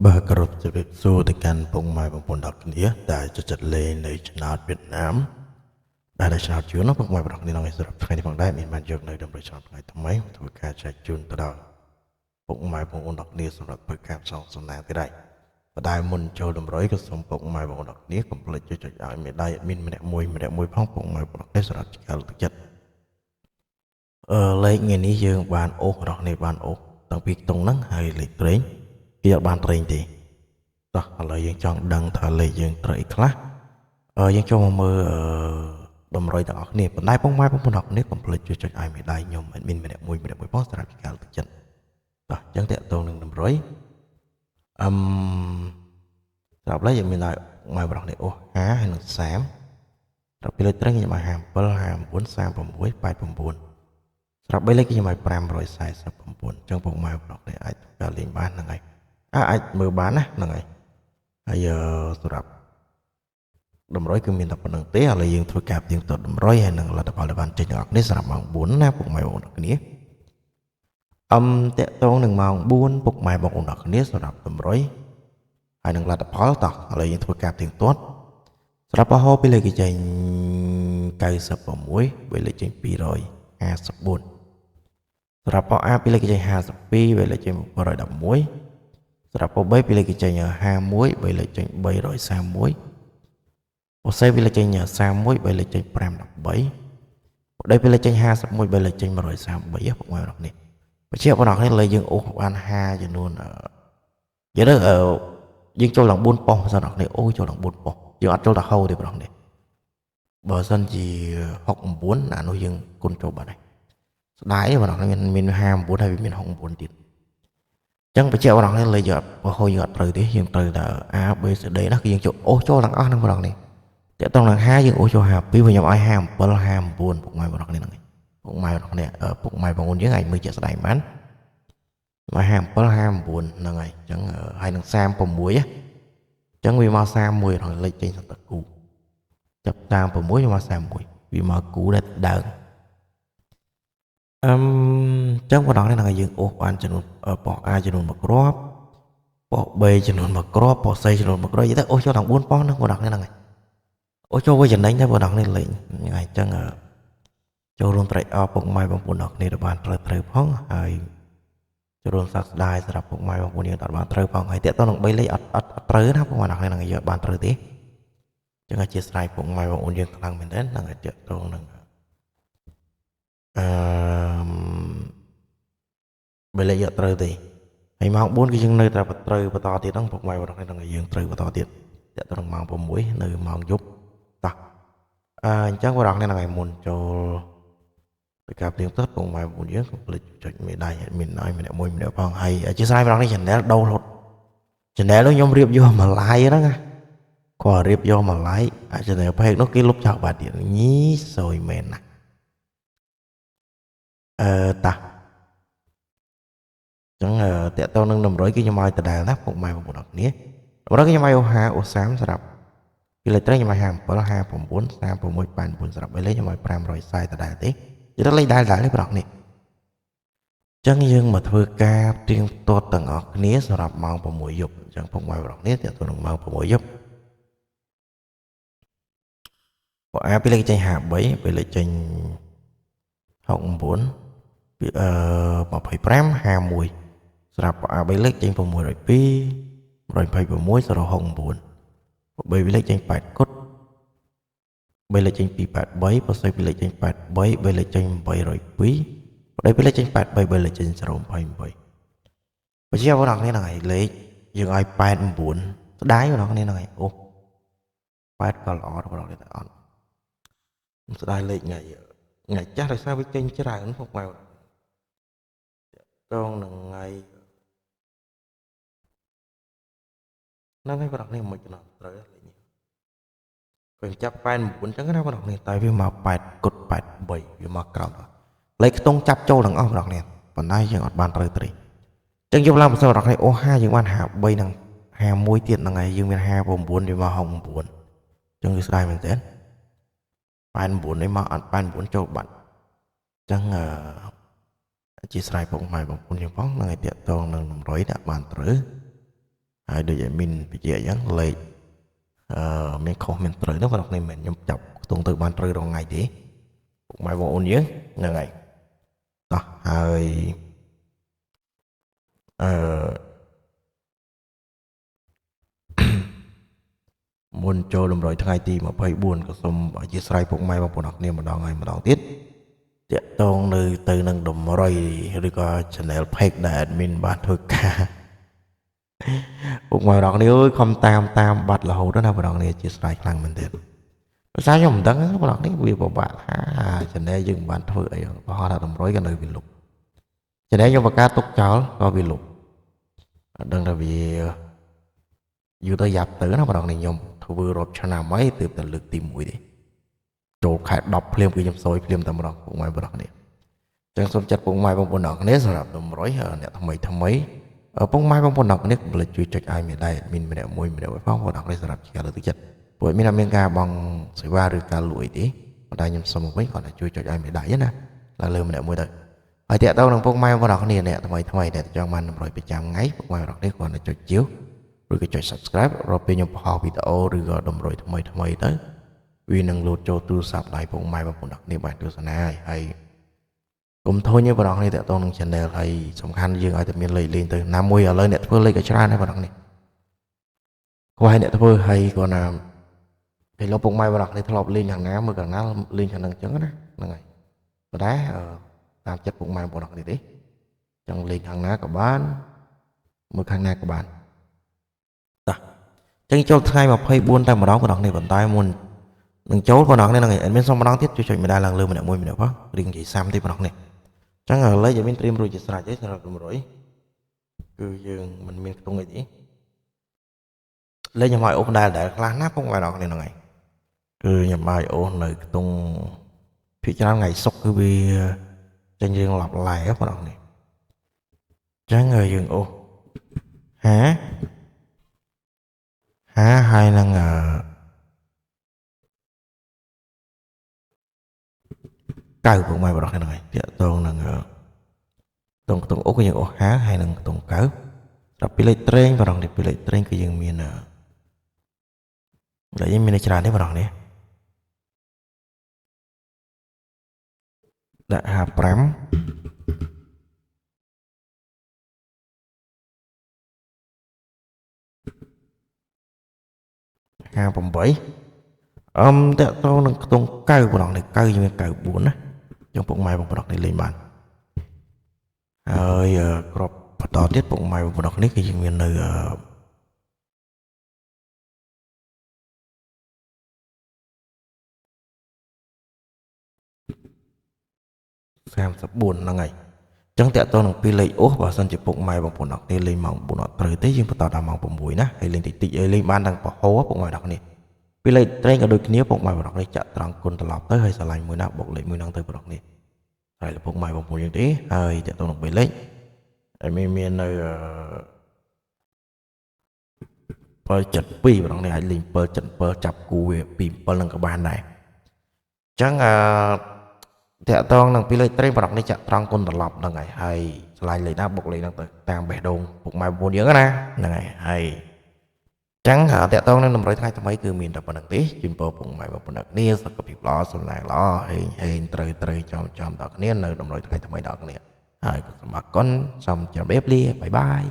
បើគោរពជម្រាបសួរទៅកាន់ពុកម៉ែបងប្អូនទាំងគ្នាដែលចិត្តលេងនៅឆ្នោតវៀតណាមដែលឆ្នោតជឿនពុកម៉ែបងប្អូនក្នុងសម្រាប់ថ្ងៃនេះផងដែរមានបានយកនៅដើម្បីឆ្នោតថ្ងៃថ្មីធ្វើការចែកជូនទៅដល់ពុកម៉ែបងប្អូនទាំងគ្នាសម្រាប់ធ្វើការផ្សងសំណាងទៀតដែរបដាមុនចូលតម្រុយក៏សូមពុកម៉ែបងប្អូនទាំងគ្នាកុំភ្លេចចុចឲ្យមេដៃមានម្នាក់មួយផងពុកម៉ែបងប្អូនគ្នាសម្រាប់ការលើកទឹកចិត្តលេខថ្ងៃនេះយើងបានអូសរបស់នេះបានអូសតាំងពីខ្ទង់ហ្នឹងហើយលេខត្រេងគេអត់បានត្រេងទេតោះឥឡូវយើងចង់ដឹងថាលេខយើងត្រូវអីខ្លះយើងចូលមកមើលតម្រុយទាំងអស់គ្នាប៉ុន្តែពុកម៉ែបងប្អូនទាំងគ្នាកុំភ្លេចចុចឲ្យមេដៃខ្ញុំមានម្នាក់មួយផងសម្រាប់ការលើកទឹកចិត្តតោះអញ្ចឹងតេតងនឹងតម្រុយស្រាប់ឡើយយើងមានដល់ម៉ែបងប្អូននេះអូស50ហើយនឹង30ដល់ពីលេខត្រេងខ្ញុំឲ្យ57 59 36 89ស្រាប់3លេខខ្ញុំឲ្យ549អញ្ចឹងពុកម៉ែបងប្អូននេះអាចការលេងបានហ្នឹងហើយអាចមើលបានណាហ្នឹងហើយហើយសម្រាប់តម្រុយគឺមានតែប៉ុណ្្នឹងទេឥឡូវយើងធ្វើការផ្ទៀងផ្ទាត់តម្រុយហើយនឹងលទ្ធផលដែលបានចេញទាំងអស់គ្នាសម្រាប់ម៉ោង4ណាពុកម៉ែបងប្អូនគ្នាតេតងនឹងម៉ោង4ពុកម៉ែបងប្អូនគ្នាសម្រាប់តម្រុយហើយនឹងលទ្ធផលតោះឥឡូវយើងធ្វើការផ្ទៀងផ្ទាត់សម្រាប់បហោពីលេខគេចេញ96វាលេខចេញ254សម្រាប់បអាពីលេខគេចេញ52វាលេខចេញ711សម្រាប់ប3ពីលេខគេចេញ51វាលេខចេញ331បសេពីលេខចេញ31វាលេខចេញ513បដៃពីលេខចេញ51វាលេខចេញ133ពុកម៉ែបងប្អូននេះបញ្ជាក់បងប្អូននេះលេខយើងអូសបាន5ចំនួនយើងទៅយើងចូលឡើង4ប៉ុស្តិ៍បងប្អូននេះអូចូលឡើង4ប៉ុស្តិ៍យើងអត់ចូលទៅហោទេបងប្អូននេះបើសិនជា69អានោះយើងគុណចូលបាត់ហើយស្ដាយបងប្អូនមាន59ហើយមាន69ទៀតអញ្ចឹងបញ្ជាក់បងប្អូននេះលេខយើងបើហោយើងអត់ត្រូវទេយើងត្រូវតែ A B C D ណាគឺយើងចូលអូសចូលទាំងអស់ហ្នឹងបងប្អូននេះតើតោះនឹង50យើងអូសចូល52វិញខ្ញុំឲ្យ57 59ពុកម៉ែបងប្អូននេះហ្នឹងពុកម៉ែបងប្អូននេះពុកម៉ែបងប្អូនយើងអាចមើលជាក់ស្ដែងបានមក57 59ហ្នឹងហើយអញ្ចឹងហើយនឹង36អញ្ចឹងវាមក31ដល់លេខចេញសតគូចាប់36មក31វាមកគូដែលដើមអញ្ចឹងបងប្អូននេះហ្នឹងយើងអូសបានចំនួនប៉ុស្តិ៍ A ចំនួន1គ្រាប់ប៉ុស្តិ៍ B ចំនួន1គ្រាប់ប៉ុស្តិ៍ C ចំនួន1គ្រាប់និយាយទៅអូសចូលដល់4ប៉ុស្តិ៍ហ្នឹងបងប្អូននេះហ្នឹងហើយអូចូលវាចំណេញដែរបងប្អូននេះលេងហ្នឹងហើយអញ្ចឹងចូលរួមត្រេកអរពុកម៉ែបងប្អូនគ្នាដែលបានត្រូវផងហើយចូលរួមសោកស្ដាយសម្រាប់ពុកម៉ែបងប្អូនយើងអត់បានត្រូវផងហើយតើតើនឹង3លេខអត់ត្រូវណាពុកម៉ែបងប្អូនហ្នឹងយកបានត្រូវទេអញ្ចឹងអធិស្ឋានពុកម៉ែបងប្អូនយើងខ្លាំងមែនទែនហ្នឹងហើយតើតើនឹង3លេខយកត្រូវទេហើយម៉ោង4គឺយើងនៅតែត្រូវបន្តទៀតហ្នឹងពុកម៉ែបងប្អូនហ្នឹងយើងត្រូវបន្តទៀតតើតើនឹងម៉ោង6នៅម៉ោងយប់តោះអញ្ចឹងបងប្អូនហ្នឹងហើយមុនចូលពីការព្រៀងផ្ទាត់ពុកម៉ែបងប្អូនយើងកុំភ្លេចចុចមេដៃមានឲ្យម្នាក់មួយម្នាក់ផងហើយអធិស្ឋានបងប្អូននេះ channel ដូររត់ channel នោះខ្ញុំរៀបយកមក like ហ្នឹងណាគាត់រៀបយកមក like អា channel ផេកនោះគេលុបចោលបាត់ទៀតញីសយមែនណាតាអញ្ចឹងតេតទៅនឹងតម្រុយគឺខ្ញុំឲ្យដដែលណាពុកម៉ែបងប្អូនអរគ្នាតម្រុយគឺខ្ញុំឲ្យអូ50អូ30សម្រាប់ពីលេខត្រេងខ្ញុំឲ្យ57 59 36 89សម្រាប់លេខខ្ញុំឲ្យ540ដដែលទេនិយាយទៅលេខដដែលទេបងប្អូននេះអញ្ចឹងយើងមកធ្វើការទៀងទាត់ទាំងអស់គ្នាសម្រាប់ម៉ោង6យប់អញ្ចឹងពុកម៉ែបងប្អូននេះតេតទៅនឹងម៉ោង6យប់បើអាពីលេខចេញ53ពីលេខចេញ69ពី25 51ស្រាប់អា3លេខចេញ602 126 069 3លេខចេញ8គុត3លេខចេញ283បើសិនពីលេខចេញ83 3លេខចេញ802ប្តីពីលេខចេញ83 3លេខចេញ028បើជាបងប្អូនគ្នាហ្នឹងហើយលេខយើងឲ្យ89ស្ដាយបងប្អូនគ្នាហ្នឹងហើយអូ8ក៏ល្អបងប្អូនគ្នាតែអត់ស្ដាយលេខថ្ងៃចាស់ដោយសារវាចេញច្រើនពុកម៉ែតងនឹងថ្ងៃហ្នឹងហើយបងប្អូននេះមិនចំណត់ត្រូវលេខនេះពេលចាប់89អញ្ចឹងណាបងប្អូននេះតែវាមក8គុត83វាមកក្រោមលេខខ្ទង់ចាប់ចូលទាំងអស់បងប្អូននេះប៉ុន្តែយើងអត់បានត្រូវទេអញ្ចឹងយកឡើងបើសិនបងប្អូននេះអូ50យើងបាន53នឹង51ទៀតហ្នឹងហើយយើងមាន59វាមក69អញ្ចឹងវាស្ដាយមែនទេ89នេះមកអត់89ចូលបាត់អញ្ចឹងជាស្រ័យពុកម៉ែបងប្អូនយើងផងហ្នឹងហើយតាក់ទងនឹងតម្រុយដាក់បានត្រូវ ហើយដូចឲ្យមីនបញ្ជាក់អញ្ចឹងលេខមានខុសមានត្រូវនោះបងប្អូនមិនខ្ញុំចាប់ខ្ទង់ទៅបានត្រូវរងថ្ងៃទេពុកម៉ែបងប្អូនយើងហ្នឹងហើយតោះហើយមុនចូលតម្រុយថ្ងៃទី24ក៏សូមអធិស្ឋានពុកម៉ែបងប្អូនអរគ្នាម្ដងហើយម្ដងទៀតតាក់ទងនៅទៅនឹងតម្រុយឬក៏ channel page ដែល admin បានធ្វើការពុកម៉ែបងប្អូនអើយខំតាមបាត់រហូតណាបងប្អូននេះអធិស្ឋានខ្លាំងមែនទេភាសាខ្ញុំមិនដឹងបងប្អូននេះវាពិបាកថា channel យើងមិនបានធ្វើអីបោះថាតម្រុយក៏នៅវាលុប channel ខ្ញុំបង្កើតទុកចោលក៏វាលុបអត់ដឹងថាវាយូរទៅយ៉ាប់ទៅណាបងប្អូននេះខ្ញុំធ្វើរាប់ឆ្នាំហើយទើបតែលើកទី1ទេចូលខែ10ភ្លាមគឺខ្ញុំសយភ្លាមតែម្ដងពុកម៉ែបងប្អូននេះអញ្ចឹងសូមចាត់ពុកម៉ែបងប្អូនអរគ្នាសម្រាប់តម្រុយអ្នកថ្មីពុកម៉ែបងប្អូនអរគ្នាកុំភ្លេចជួយចុចឲ្យមានដែរមានម្នាក់មួយផងបងប្អូនអរគ្នាសម្រាប់ជាលើកទឹកចិត្តព្រោះមានការបង់សេវាឬការលក់អីទេប៉ុន្តែខ្ញុំសូមវិញគាត់ថាជួយចុចឲ្យមានដែរណាឡើងលើម្នាក់មួយទៅហើយតាក់ទងនឹងពុកម៉ែបងប្អូនអរគ្នាអ្នកថ្មីដែលចង់បានតម្រុយប្រចាំថ្ងៃពុកម៉ែបងប្អូនគាត់ថាចុចជាវឬក៏ចុច subscribe រាល់ពេលខ្ញុំបង្ហោះវីដេអូឬក៏តម្រុយថ្មីទៅវានឹងលោតចូលទូរស័ព្ទដៃពុកម៉ែបងប្អូនគ្នាបានទស្សនាហើយកុំធុញទេបងប្អូនតាក់ទងនឹង channel ហើយសំខាន់យើងឲ្យតែមានលេខទៅណាមួយឥឡូវអ្នកធ្វើលេខក៏ច្រើនដែរបងប្អូននេះគាត់ឲ្យអ្នកធ្វើហើយគាត់ណាពេលលោកពុកម៉ែបងប្អូនធ្លាប់លេងខាងណាមើលខាងណាលេងខាងហ្នឹងអញ្ចឹងណាហ្នឹងហើយប៉ុន្តែតាមចិត្តពុកម៉ែបងប្អូននេះទេចង់លេងខាងណាក៏បានមើលខាងណាក៏បានចឹងចូលថ្ងៃ24តែម្ដងបងប្អូននេះប៉ុន្តែមុននឹងចូលបងប្អូននេះហ្នឹងឯងមានសុំម្ដងទៀតជួយចុចមេដាយឡើងលើម្នាក់មួយផងរៀងនិយាយសាំទេបងប្អូននេះចឹងឥឡូវយើងមានត្រៀមរួចជាស្រេចហើយសម្រាប់តម្រុយគឺយើងមិនមានខ្ទង់អីទេលេងខ្ញុំឲ្យអូសដែលខ្លះណាពុកបងប្អូននេះហ្នឹងឯងគឺខ្ញុំឲ្យអូសនៅខ្ទង់ភាគច្រើនថ្ងៃសុក្រគឺវាចេញរឿងឡប់ឡែបងប្អូននេះចឹងយើងអូសហើយនឹងកៅពុកម៉ែបងប្អូនហ្នឹងហើយតាក់ទងនឹងខ្ទង់អូសគឺយើងអូសហើយនឹងខ្ទង់កៅដល់ពីលេខត្រេងបងប្អូននេះពីលេខត្រេងគឺយើងមានលេខយើងមានច្រើនទេបងប្អូននេះដាក់55 58តាក់ទងនឹងខ្ទង់កៅបងប្អូននេះកៅយើងមាន94ណាចឹងពុកម៉ែបងប្អូននេះលេងបានហើយក្របបន្តទៀតពុកម៉ែបងប្អូននេះគឺយើងមាននៅ34ហ្នឹងហើយចឹងតាក់ទងនឹងពីលេខអូសបើសិនជាពុកម៉ែបងប្អូនអរគ្នាលេងម៉ោង9អត់ត្រូវទេយើងបន្តដល់ម៉ោង6ណាហើយលេងតិចឲ្យលេងបានទាំងពហុពុកម៉ែបងប្អូនពីលេខត្រេងក៏ដូចគ្នាពុកម៉ែបងប្អូនចាក់ត្រង់គុណត្រឡប់ទៅហើយឆ្លាញ់មួយណាបុកលេខមួយហ្នឹងទៅបងប្អូនហើយពុកម៉ែបងប្អូនយើងទេហើយតាក់ទងនឹងពីលេខហើយមាននៅ772បងប្អូននេះអាចលេង777ចាប់គូវាពី7នឹងក៏បានដែរអញ្ចឹងតាក់ទងនឹងពីលេខត្រេងបងប្អូននេះចាក់ត្រង់គុណត្រឡប់ហ្នឹងហើយឆ្លាញ់លេខណាបុកលេខហ្នឹងទៅតាមបេះដូងពុកម៉ែបងប្អូនយើងណាហ្នឹងហើយចឹងតាក់ទងនឹងតម្រុយថ្ងៃថ្មីគឺមានតែប៉ុណ្្នឹងទេជូនពរពុកម៉ែបងប្អូនគ្នាសុខភាពល្អសំណាងល្អហេងត្រូវចំដល់គ្នានៅតម្រុយថ្ងៃថ្មីដល់គ្នាហើយសូមអរគុណសូមជម្រាបលាបាយបាយ